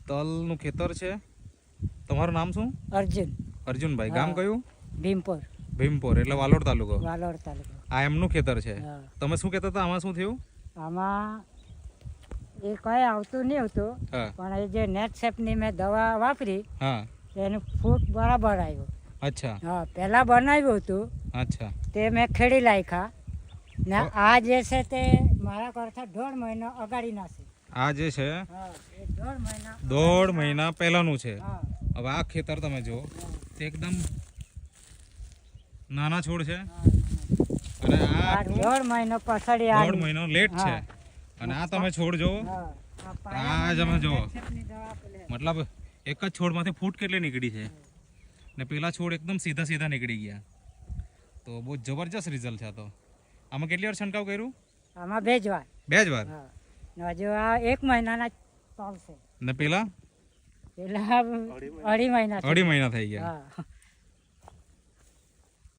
તલનું ખેતર છે. તમારું નામ શું? અર્જુન. અર્જુનભાઈ. ગામ કયું? ભીમપોર. ભીમપોર એટલે વાલોડ તાલુકો. વાલોડ તાલુકો. આ એમનું ખેતર છે. હા. તમે શું કહેતા હતા? આમાં શું થયું? આમાં એ કઈ આવતું નહીં હતું, હા પણ એ જે નેટ સેપની મેં દવા વાપરી હા. એનું ફૂટ બરાબર આવ્યો. અચ્છા હા, પહેલાં બનાવ્યું હતું અચ્છા. તે મેં ખેડી નાખ્યા ને આ જે છે તે મારા કરતાં 1.5 મહિનો અગાડીના છે. આ જે છે હા, એ 1.5 મહિના. 1.5 મહિના પહેલાનું છે. હા. હવે આ ખેતર તમે જુઓ, તે એકદમ નાના છોડ છે અને આ 1.5 મહિનો પછાડી 1.5 મહિનો લેટ છે. અને આ તમે છોડ જુઓ, આ જ અમે જુઓ, મતલબ એક જ છોડમાંથી ફૂટ કેટલી નીકળી છે ને પેલા છોડ એકદમ સીધા સીધા નીકળી ગયા. તો બહુ જબરજસ્ત રિઝલ્ટ છે. તો આમાં કેટલી વાર છંટકાવ કર્યું? આમાં 2 વાર. 2 જ વાર. હા, ને હજુ આ 1 મહિનાના ચાલશે. ને પેલા પેલા 2.5 મહિના. 2.5 મહિના થઈ ગયા. હા.